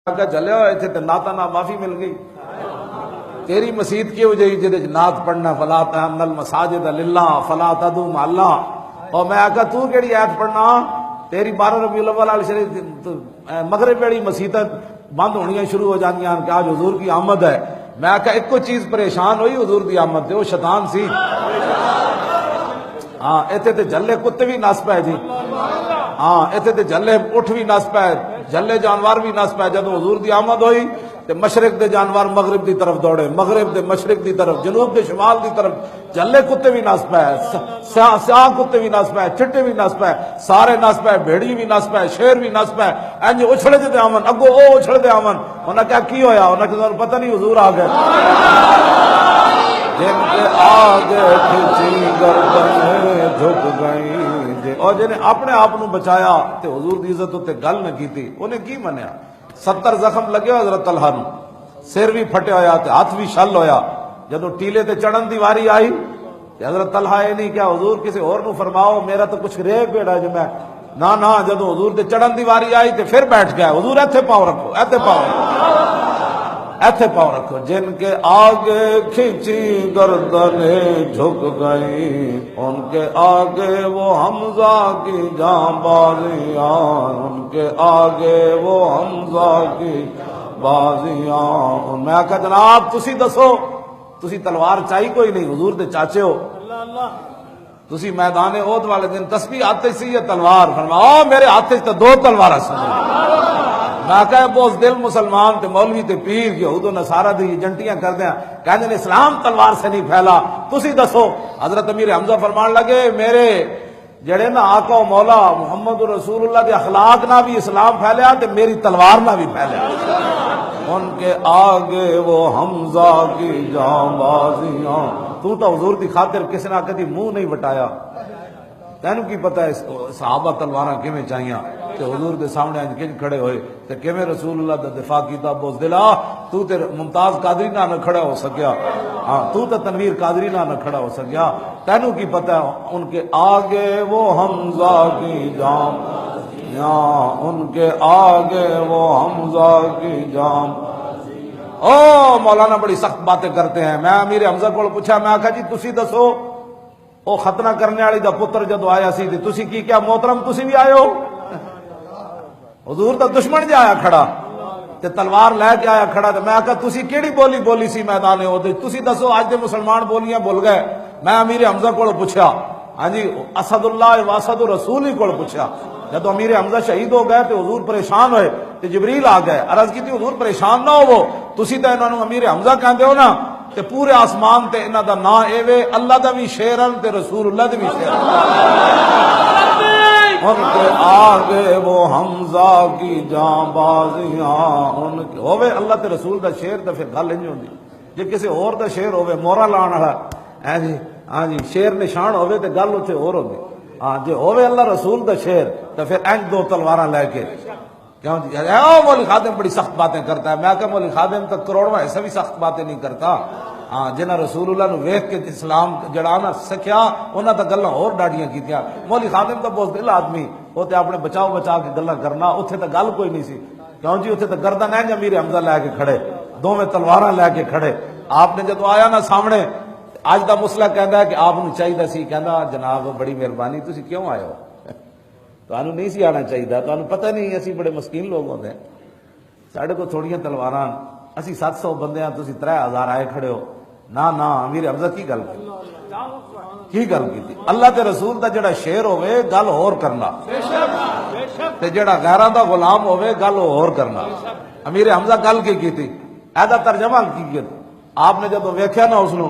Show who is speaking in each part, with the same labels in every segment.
Speaker 1: کہ چلے ہوئے تھے تو ناتا نہ معافی مل گئی تیری مسجد کی ہو جائی جہد نعت پڑھنا فلا تأمن المساجد للہ فلا تدعو مع اللہ اور میں آکھا تو کیڑی آیت پڑھنا تیری 12 ربیع الاول علی شریف مغرب ویڑی مسیتیں بند ہونیاں شروع ہو جانیاں کہ آج حضور کی آمد ہے. میں آکھا ایک کو چیز پریشان ہوئی حضور دی آمد تے وہ شیطان سی. ہاں ایتھے تے جھلے کتے بھی نس پے جی. ہاں ایتھے تے جھلے اٹھ بھی نس پے جھلے جانور بھی نس پے. جدوں حضور دی آمد ہوئی تے مشرق دے جانور مغرب دی طرف دوڑے, مغرب دے مشرق دی طرف, جنوب دے شمال دی طرف. جھلے کتے بھی نس پے, سیاہ کتے بھی نس پے, چٹے بھی نس پے, سارے نس پے, بھیڑی بھی نس پے, شیر بھی نس پے. انج اچھڑے دے آمن اگو او اچھڑے دے آمن. انہاں کہا کی ہویا؟ انہاں کہ پتہ نہیں حضور آ گئے. جن کے آگے کھچی گردنیں جھک گئی اور جنہیں اپنے آپ نو بچایا تے حضور دی عزت تے گل نہ کیتی انہیں کی منیا. 70 زخم لگے حضرت طلحہ نو, سر بھی پھٹے ہویا تے ہاتھ بھی شل ہویا. جدو ٹیلے تے چڑھن دی واری آئی تے حضرت طلحہ یہ نہیں کیا حضور کسی اور نو فرماؤ میرا تو کچھ رہ بیڑا جو میں نہ جدو حضور تے چڑھن دی واری آئی تے پھر بیٹھ گیا. حضور ایتھے پاؤں رکھو, ایتھے پاؤں رکھو, ایتھے پاؤں رکھو. جن کے آگے کھینچی گردنیں جھک گئی ان کے آگے وہ حمزہ کی جاں بازیاں, ان کے آگے وہ حمزہ کی بازیاں. میں کہا جناب تسی دسو تسی تلوار چاہی کوئی نہیں, حضور دے چاچے ہو. تسی میدان احد والے دن تسبیح آتے سی یہ تلوار فرماؤ میرے ہاتھ تو 2 تلوار سی. میں کہا بوز دل مسلمان تے مولوی تے پیر یہود و نصارہ دی جنٹیاں کر دیں کہنے نے اسلام تلوار سے نہیں پھیلا. تسی دسو. حضرت امیر حمزہ فرمان لگے میرے جڑے نا آقا و مولا محمد رسول اللہ دے اخلاق نہ بھی اسلام پھیلیا تے میری تلوار نہ بھی پھیلیا. ان کے آگے وہ حمزہ کی جاں بازیاں. تو حضور دی خاطر کسی نہ کدی منہ نہیں وٹایا. تینوں کی پتہ ہے صحابہ تلواراں کیویں چاہیاں تے حضور دے سامنے انج کنج کھڑے ہوئے تے کیویں رسول اللہ دا دفاع کیتا. بوز دلا تو تے ممتاز قادری نہ کھڑا ہو سکیا, ہاں تو تے تنویر قادری نہ کھڑا ہو سکیا. تینوں کی پتہ ہے ان کے آگے وہ حمزہ کی جاں, ان کے آگے وہ حمزہ کی جاں. او مولانا بڑی سخت باتیں کرتے ہیں. میں امیر حمزہ کو پوچھا, میں آکھا جی تسی دسو او ختنہ کرنے والی دا پتر جدو آیا سی تے تسی کی کیا محترم تسی بھی آئے ہو؟ حضور دا دشمن جا آیا کھڑا تے تلوار لے کے آیا کھڑا تے میں آکھا تسی کیڑی بولی بولی سی میدان احد تسی دسو. آج دے مسلمان بولیاں بول گئے. میں امیر حمزہ کو پوچھا, ہاں جی اسد اللہ واسد رسول ہی کو پوچھا. جب امیر حمزہ شہید ہو گئے تو حضور پریشان ہوئے تے جبریل آ گئے. عرض کی تھی حضور پریشان نہ ہو, تسی تے انہاں نو امیر حمزہ کہندے ہو نا تے پورے آسمان تے انہاں دا نا ایوے اللہ دا بھی شیرن تے رسول اللہ دا بھی شیرن. ان کے آگے وہ حمزہ کی جاں بازیاں, ان کے ہوے اللہ تے رسول دا شیر تے پھر گل نہیں ہوندی. جے کسی اور دا شیر ہوے مورا لان والا ہے جی, ہاں جی شیر نشان ہوے تے گل اوتھے اور ہوندی. ہاں جے ہوے اللہ رسول دا شیر تے پھر انج 2 تلواراں لے کے کیوں جی مولوی خادم بڑی سخت باتیں کرتا ہے. میں کہ مولوی خادم تک کروڑواں ایسا بھی سخت باتیں نہیں کرتا. ہاں جنہاں رسول اللہ نو ویکھ کے اسلام جڑا نہ سکھیا انہاں تے گلاں اور ڈاڈیاں کیتیاں. مولوی خادم تو بہت دل آدمی وہ تے اپنے بچاؤ بچا کے گلاں کرنا, اوتھے تے گل کوئی نہیں سی. کیوں جی اوتھے تے گردن ہے امیر حمزہ لے کے کھڑے, 2 تلواراں لے کے کھڑے. آپ نے جدو آیا نا سامنے اج دا مسئلہ کہندا ہے کہ آپ نو چاہیے سی, کہندا جناب بڑی مہربانی تسی کیوں آئے ہو؟ تانوں نہیں سی آنا چاہیے, تانوں پتہ نہیں اسی بڑے مسکین لوگ ہوندے ہیں, ساڈے کو تھوڑیاں تلواراں, اسی 700 بندے ہیں تسی 3000 آئے کھڑے ہو. نہ امیر حمزہ کی گل کی تھی. اللہ تے رسول دا جڑا شیر ہوے گل اور کرنا تے جڑا غیراں دا غلام ہوے گل اور کرنا. امیر حمزہ گل کی تھی ایدا ترجمہ کی. آپ نے جب ویکھیا نا اس نو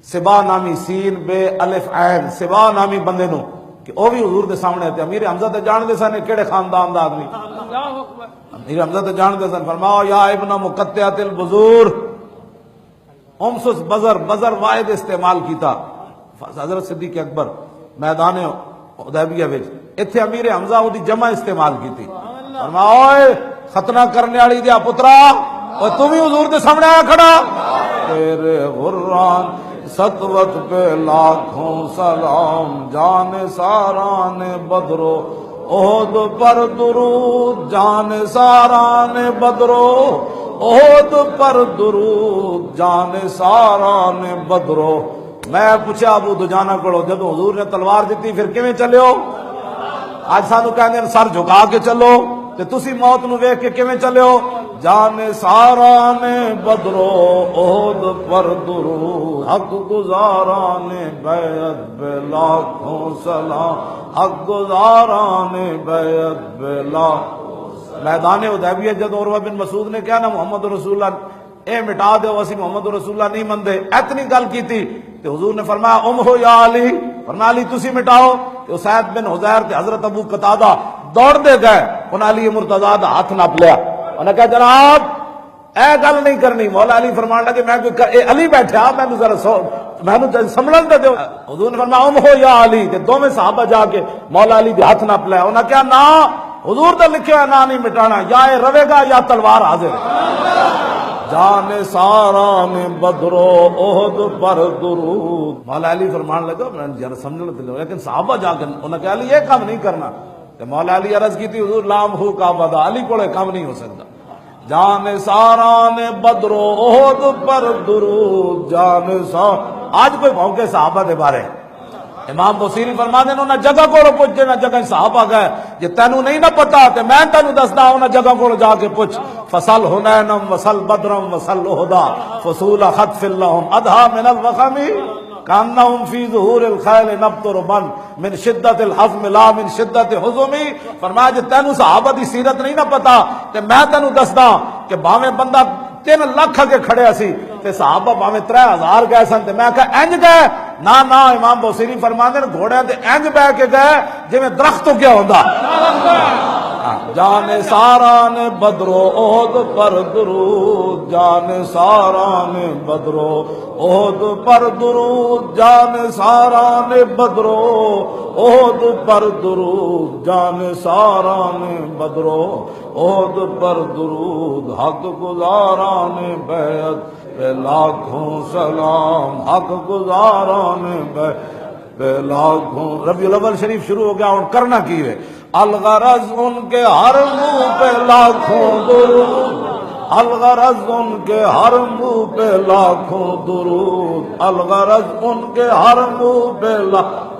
Speaker 1: سبا نامی سین بے الف عین سبا نامی بندے نو کہ او بھی حضور دے سامنے تے امیر حمزہ تے جان دے سن کیڑے خاندان دا آدمی. امیر حمزہ تے جان دے سن. فرماؤ یا ابن مقطعۃ البذور, امسس بزر واحد استعمال کیتا. حضرت صدیق اکبر میدان حدیبیہ وچ ایتھے امیر حمزہ او دی جمع استعمال کیتی. فرماؤ اوئے ختنہ کرنے والی دیا پترا اور تم ہی حضور دے سامنے آیا کھڑا. تیرے غران سطوت پہ لاکھوں سلام, جان ساران بدرو احد پر درود جان ساران بدرو، احد پر درود جان ساران بدرو۔ میں پوچھا ابو دجانہ کو، جب حضور نے تلوار دیتی پھر کیویں چلے ہو؟ آج سانو کہندے ہیں سر جھکا کے چلو، تے تسی موت نو ویکھ کے کیویں چلے ہو؟ جان ساران بدرو احد پر درود، حق گزاران بیعت بے لاکھوں سلام، حق گزاران بیعت بے لاکھوں۔ میدان حدیبیہ جب عروہ بن مسعود نے کہا نا محمد رسول اللہ اے مٹا دے، اسی محمد رسول اللہ نہیں مندے، اتنی گل کی تھی تو حضور نے فرمایا ہو یا علی، فرمایا علی تسی مٹاؤ۔ تو اسید بن حضیر تے حضرت ابو قتادہ دوڑ دے گئے، انہاں علی مرتضیٰ دا ہاتھ نپ لیا، انہاں نے کہا جناب اے گل نہیں کرنی۔ مولا علی فرمان لگے میں کوئی علی بیٹھا میں ذرا میں سمجھن دے دیو۔ حضور نے فرمایا ہو یا علی، تے دوویں صحابہ جا کے مولا علی دے ہاتھ نپ لیا، انہاں نے کہا نا حضور تے لکھیا ہے نا نہیں مٹانا، یا اے روے گا یا تلوار حاضر ہے۔ جان ساران بدرو احد پر درود، مولا علی فرمان لگا میں ذرا سمجھنے تے لیکن صحابہ جا کے انہوں نے کہا علی یہ کام نہیں کرنا، تو مولا علی عرض کی تھی حضور لام ہو کا بدا، علی کو کام نہیں ہو سکتا۔ جان ساران بدرو احد پر درود جان سار۔ آج کوئی بھونکے صحابہ دے بارے، امام بصیری فرما دے انہاں جگہ کو پوچھ جے نہ جگہ صحابہ گئے جے تینوں نہیں نہ پتا تے میں تینوں دسدا انہاں جگہ کو جا کے پوچھ۔ فصل حنینم وصل بدرم وصل احدا فصول خطف لهم ادھا من الوخم کانہم فی ظہور الخیل نبتر من شدت الحزم لا من شدت حزم۔ فرمایا جے تینوں صحابہ دی سیرت نہیں نہ پتا تے میں تینوں دسدا کہ باویں بندہ 3 لاکھ کے کھڑے سی تے صحابہ باویں 3000 گئے سن تے میں کہا انج گئے نا نا، امام بصیری فرماندے نے گھوڑے تے انج بہ کے گئے جویں درخت تو کیا ہوندا۔ جان ساران بدرو احد پر درود جان ساران بدرو احد پر درود جان ساران بدرو احد پر درود جان ساران بدرو احد پر درود حق گزاران بیعت بے لاکھوں سلام، حق گزاران بے لاکھوں۔ ربیع الاول شریف شروع ہو گیا اور کرنا کی ہے الغرض ان کے ہر منہ پہ لاکھوں درود، الغرض ان کے ہر منہ پہ لاکھوں درود، الغرض ان کے ہر منہ پہ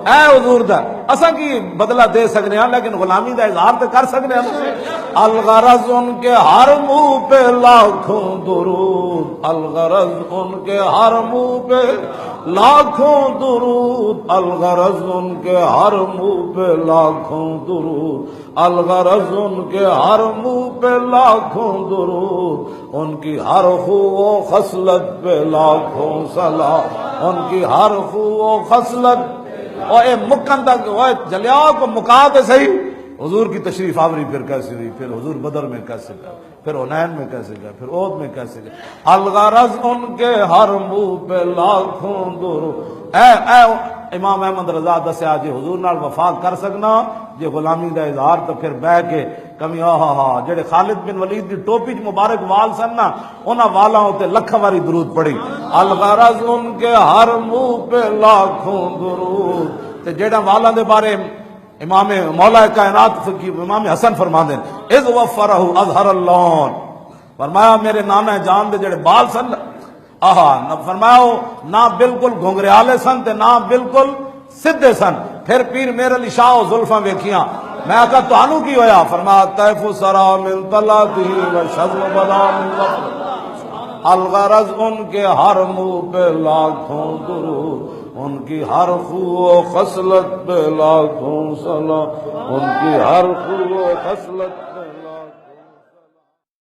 Speaker 1: اے حضور دا اساں کی بدلہ دے سکنے ہیں لیکن غلامی دا اظہار تو کر سکنے ہیں۔ الغرض ان کے ہر منہ پہ لاکھوں درود، الغرض ان کے ہر منہ پہ لاکھوں درود، الغرض ان کے ہر منہ پہ لاکھوں درود، الغرض ان کے ہر منہ پہ لاکھوں درود، ان کی ہر خو و خصلت پہ لاکھوں سلام، ان کی ہر خو و خصلت۔ اور اے مکن تک جلیا کو مکا دے صحیح، حضور کی تشریف آوری پھر کیسے ہوئی، پھر حضور بدر میں کیسے گئے، پھر حنین میں کیسے گئے، پھر احد میں کیسے گئے۔ الغرض ان کے ہر منہ پہ لاکھوں درود۔ اے امام احمد رضا دسیا جی حضور نال وفا کر سکنا جی غلامی دا اظہار تو پھر بہ کے کمی جڑے خالد بن ولید دی ٹوپی مبارک وال سن نا انہاں والاں تے لکھاں واری درود پڑھی۔ الغرض ان کے ہر منہ پہ لاکھوں درود۔ تے جڑا والاں دے بارے امام مولا کائنات امام حسن فرماندے اذ وفرہ اظہر اللون، فرمایا میرے نانا جان دے جڑے بال سن فرمایا نہ بالکل گھنگریالے سن تے نہ بالکل سدھے سن۔ پھر پیر میر علی شاہ و زلفاں ویکھیاں، میں کہا تانوں کی ہویا؟ فرمایا طیف سرا من طلعتہ و شذ بدا من وفر۔ الغرض ان کے ہر منہ پہ لاکھوں درود، ان کی ہر خو و خصلت پہ لاکھوں سلام، ان کی ہر خو و خصلت پہ